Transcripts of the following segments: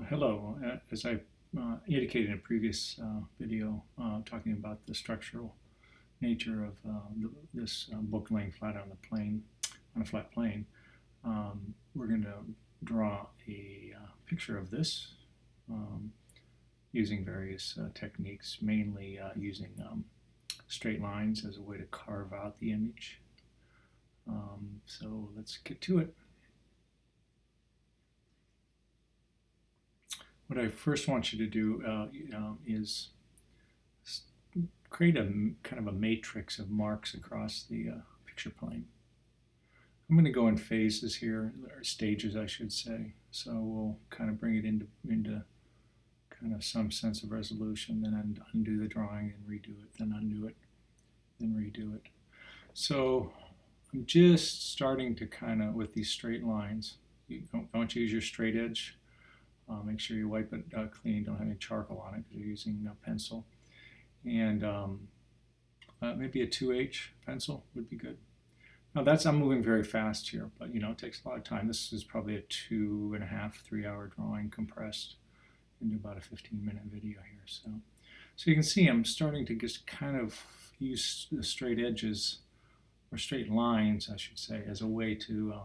Hello. As I indicated in a previous video talking about the structural nature of this book laying flat on the plane, on a flat plane, we're going to draw a picture of this using various techniques, mainly using straight lines as a way to carve out the image. So let's get to it. What I first want you to do is create a kind of a matrix of marks across the picture plane. I'm going to go in phases here, or stages I should say, so we'll kind of bring it into kind of some sense of resolution, then undo the drawing and redo it, then undo it, then redo it. So I'm just starting to kind of, with these straight lines, you don't use your straight edge. Make sure you wipe it clean, don't have any charcoal on it because you're using a pencil. And maybe a 2H pencil would be good. Now I'm moving very fast here, but it takes a lot of time. This is probably a 2.5, 3-hour drawing compressed into about a 15-minute video here. So you can see I'm starting to just kind of use the straight edges, or straight lines, I should say, as a way to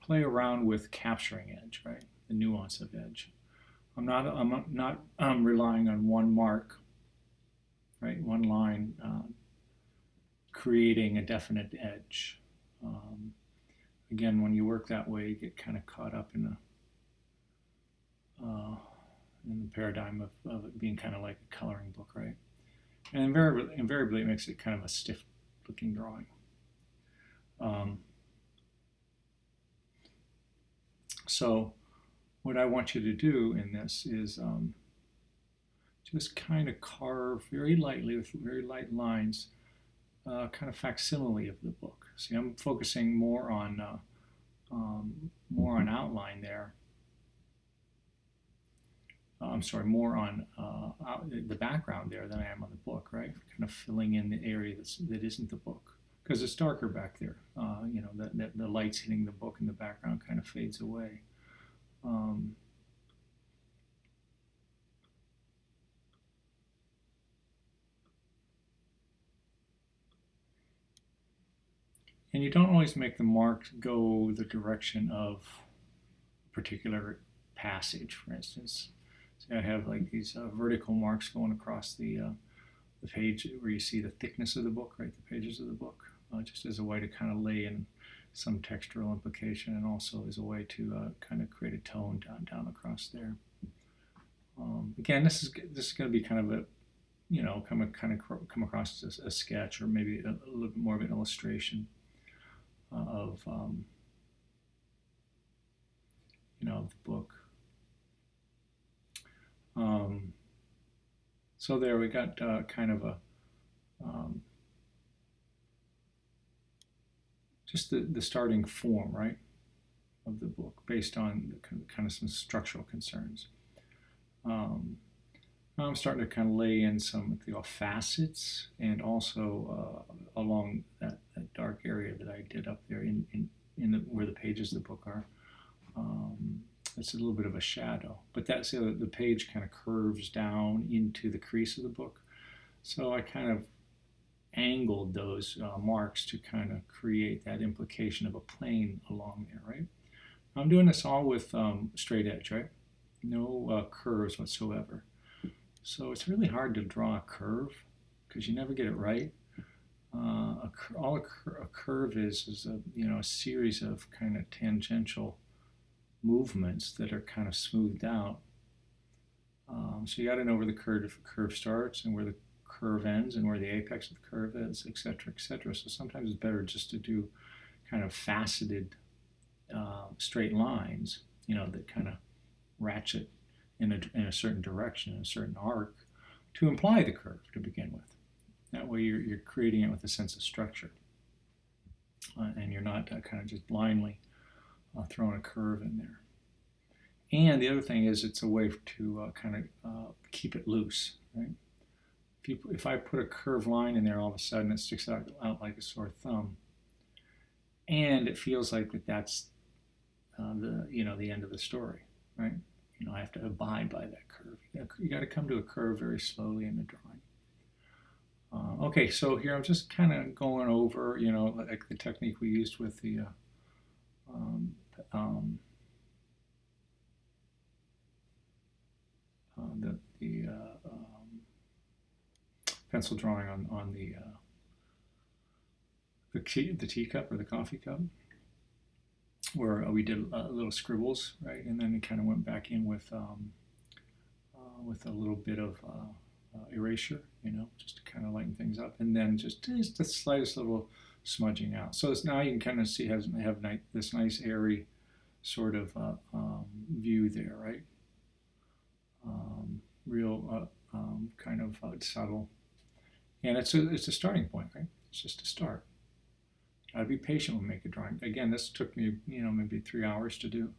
play around with capturing edge, right? The nuance of edge. I'm not relying on one mark, right? One line creating a definite edge. Again, when you work that way, you get kind of caught up in the paradigm of it being kind of like a coloring book, right? And invariably it makes it kind of a stiff-looking drawing. So what I want you to do in this is just kind of carve very lightly with very light lines, kind of facsimile of the book. See, I'm focusing more on outline there. I'm sorry, more on the background there than I am on the book, right? Kind of filling in the area that isn't the book, because it's darker back there. The light's hitting the book and the background kind of fades away. And you don't always make the marks go the direction of a particular passage, for instance. So I have like these vertical marks going across the page where you see the thickness of the book, right? The pages of the book, just as a way to kind of lay in some textural implication, and also as a way to kind of create a tone down across there. Again, this is going to be kind of a come across as a sketch, or maybe a little bit more of an illustration of the book. So there we got kind of a just the starting form, right, of the book based on kind of some structural concerns. Now I'm starting to kind of lay in some of the facets, and also along that dark area that I did up there where the pages of the book are. It's a little bit of a shadow, but that's the page kind of curves down into the crease of the book. So I kind of angled those marks to kind of create that implication of a plane along there, right? I'm doing this all with straight edge, right? No curves whatsoever. So it's really hard to draw a curve because you never get it right. All a curve is a series of kind of tangential movements that are kind of smoothed out. So you got to know where the curve starts and where the curve ends and where the apex of the curve is, etc., etc. So sometimes it's better just to do kind of faceted straight lines, that kind of ratchet in a certain direction, in a certain arc, to imply the curve to begin with. That way you're creating it with a sense of structure, and you're not kind of just blindly throwing a curve in there. And the other thing is, it's a way to kind of keep it loose, right? If I put a curved line in there, all of a sudden it sticks out like a sore thumb, and it feels like that's the end of the story, right? I have to abide by that curve. You got to come to a curve very slowly in the drawing. Okay, so here I'm just kind of going over, like the technique we used with the um, um, the pencil drawing on the teacup or the coffee cup, where we did little scribbles, right, and then it kind of went back in with a little bit of erasure, just to kind of lighten things up, and then just the slightest little smudging out. So now you can kind of see have this nice airy sort of view there, right? Real kind of subtle, and it's a starting point, right? It's just a start. I'd be patient when make a drawing. Again, this took me maybe 3 hours to do,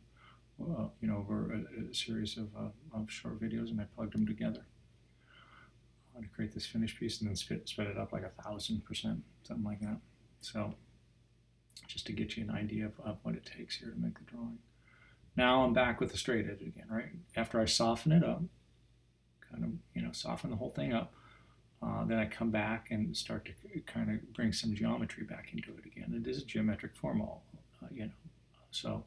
over a series of short videos, and I plugged them together to create this finished piece, and then sped it up like 1,000%, something like that. So just to get you an idea of what it takes here to make the drawing. Now I'm back with the straight edge again, right? After I soften it up, kind of, soften the whole thing up, then I come back and start to kind of bring some geometry back into it again. It is a geometric form, so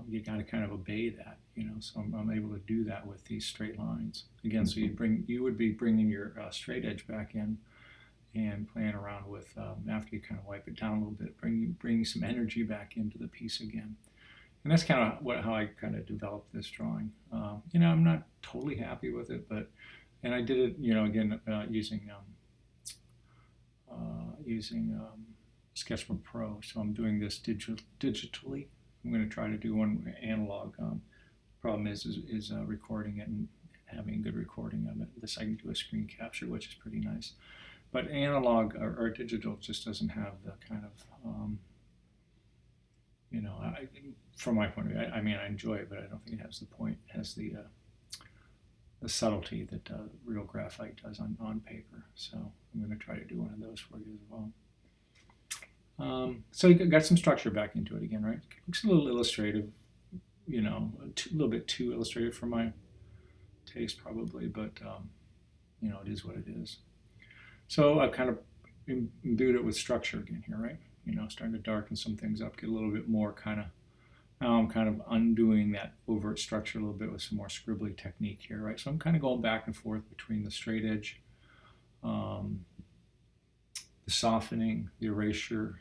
you got to kind of obey that, So I'm able to do that with these straight lines again. So you would be bringing your straight edge back in and playing around with after you kind of wipe it down a little bit, bringing some energy back into the piece again. And that's kind of how I kind of developed this drawing. I'm not totally happy with it, and I did it, again, using Sketchbook Pro. So I'm doing this digitally. I'm going to try to do one analog. Problem is recording it and having good recording of it. This I can do a screen capture, which is pretty nice. But analog or digital just doesn't have the kind of from my point of view, I enjoy it, but I don't think it has the subtlety that real graphite does on paper. So I'm going to try to do one of those for you as well. So you got some structure back into it again, right? It looks a little illustrative, a little bit too illustrative for my taste probably, but it is what it is. So I've kind of imbued it with structure again here, right? Starting to darken some things up, get a little bit more now I'm kind of undoing that overt structure a little bit with some more scribbly technique here, right? So I'm kind of going back and forth between the straight edge, the softening, the erasure,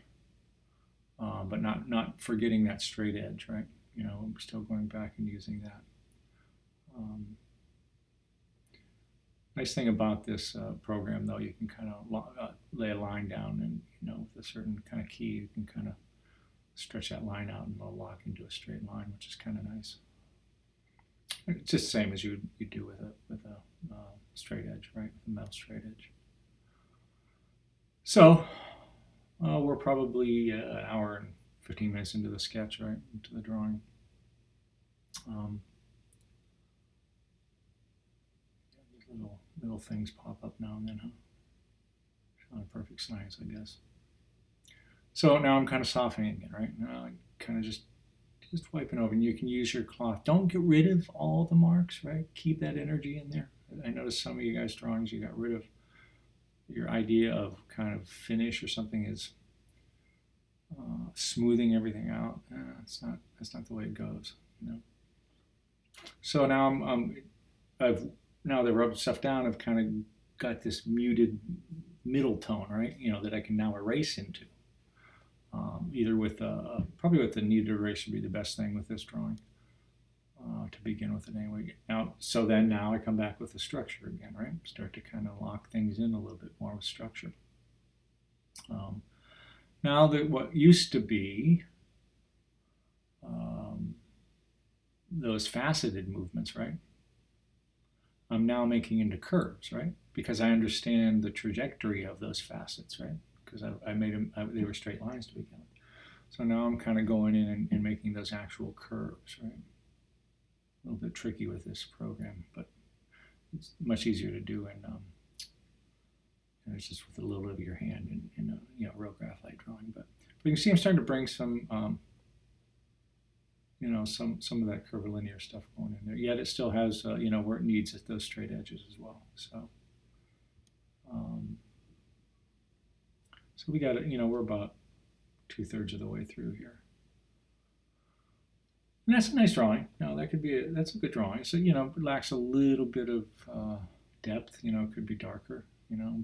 but not forgetting that straight edge, right? I'm still going back and using that. Nice thing about this program, though, you can kind of lay a line down, and with a certain kind of key, you can kind of stretch that line out and it'll lock into a straight line, which is kind of nice. It's just the same as you do with a straight edge, right? With a metal straight edge. So we're probably an hour and 15 minutes into the sketch, right? Into the drawing. Little things pop up now and then, huh? Not a perfect science, I guess. So now I'm kind of softening again, right? Now I'm kind of just wiping over, and you can use your cloth. Don't get rid of all the marks, right? Keep that energy in there. I noticed some of you guys' drawings, you got rid of your idea of kind of finish or something is smoothing everything out. That's not the way it goes, So now now that I rubbed stuff down, I've kind of got this muted middle tone, right? That I can now erase into. Either with probably with the kneaded eraser would be the best thing with this drawing to begin with it anyway. Now I come back with the structure again, right? Start to kind of lock things in a little bit more with structure. Now that what used to be those faceted movements, right? I'm now making into curves, right? Because I understand the trajectory of those facets, right? Because I made them, they were straight lines to begin with. So now I'm kind of going in and making those actual curves, right? A little bit tricky with this program, but it's much easier to do and it's just with a little bit of your hand in a real graphite drawing. But you can see I'm starting to bring some some of that curvilinear stuff going in there. Yet it still has, where it needs it, those straight edges as well. Um, so we got it, we're about 2/3 of the way through here. And that's a nice drawing. That's a good drawing. So, it lacks a little bit of depth, it could be darker, um,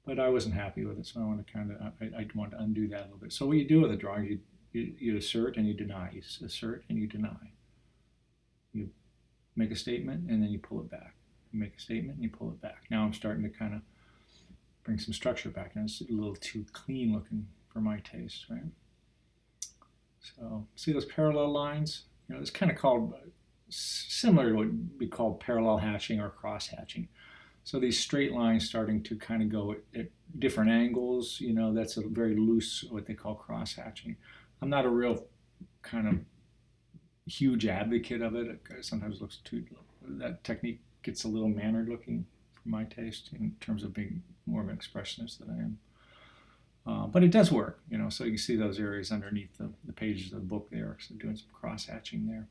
but I wasn't happy with it, so I want to I want to undo that a little bit. So what you do with a drawing, you assert and you deny. You assert and you deny. You make a statement and then you pull it back. You make a statement and you pull it back. Now I'm starting to kind of bring some structure back, and it's a little too clean looking for my taste, right? So see those parallel lines? It's kind of called similar to what we call parallel hatching or cross hatching. So these straight lines starting to kind of go at different angles, that's a very loose, what they call cross hatching. I'm not a real kind of huge advocate of it. It sometimes looks that technique gets a little mannered looking for my taste in terms of being more of an expressionist than I am. But it does work, so you can see those areas underneath the pages of the book there. So doing some cross hatching there.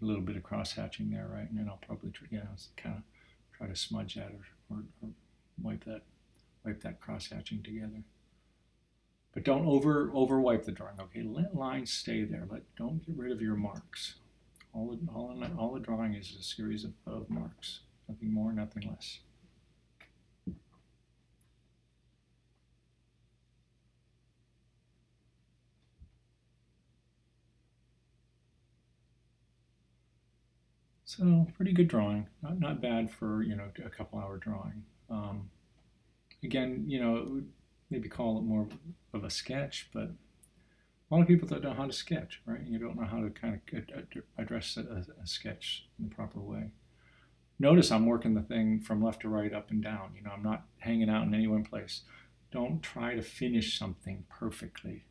A little bit of cross hatching there, right? And then I'll probably kind of try to smudge that or wipe that cross hatching together. But don't over wipe the drawing. Okay, let lines stay there, but don't get rid of your marks. All the drawing is a series of marks. Nothing more, nothing less. So pretty good drawing, not bad for a couple-hour drawing. Again, maybe call it more of a sketch, but a lot of people don't know how to sketch, right? You don't know how to kind of address a sketch in the proper way. Notice I'm working the thing from left to right, up and down. I'm not hanging out in any one place. Don't try to finish something perfectly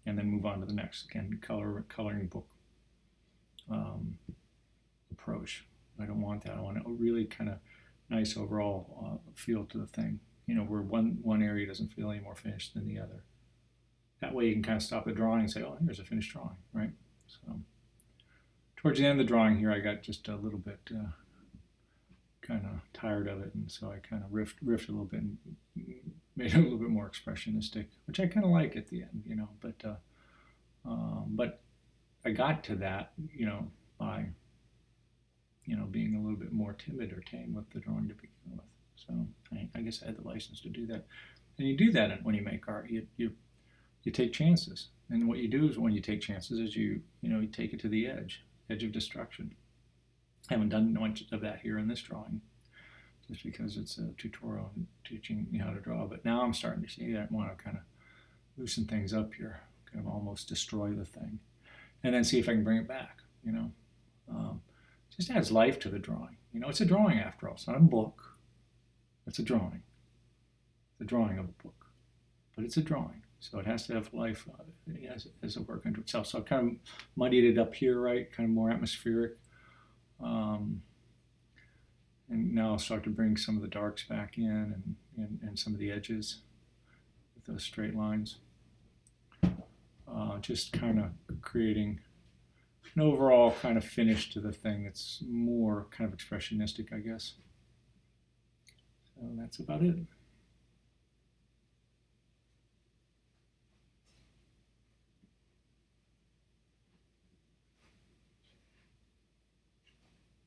and then move on to the next. Again, coloring book approach. I don't want that. I want a really kind of nice overall feel to the thing. Where one area doesn't feel any more finished than the other. That way you can kind of stop the drawing and say, oh, here's a finished drawing, right? So towards the end of the drawing here, I got just a little bit kind of tired of it, and so I kind of riffed a little bit and made it a little bit more expressionistic, which I kind of like at the end, but I got to that, by being a little bit more timid or tame with the drawing to begin with. So I guess I had the license to do that. And you do that when you make art. You take chances. And what you do is when you take chances is you take it to the edge of destruction. I haven't done much of that here in this drawing, just because it's a tutorial teaching me how to draw. But now I'm starting to see that I want to kind of loosen things up here, kind of almost destroy the thing, and then see if I can bring it back. Just adds life to the drawing. It's a drawing after all. It's not a book. It's a drawing. It's a drawing of a book, but it's a drawing, so it has to have life as a work unto itself. So I've kind of muddied it up here, right? Kind of more atmospheric. And now I'll start to bring some of the darks back in and some of the edges with those straight lines. Just kind of creating an overall kind of finish to the thing that's more kind of expressionistic, I guess. So that's about it.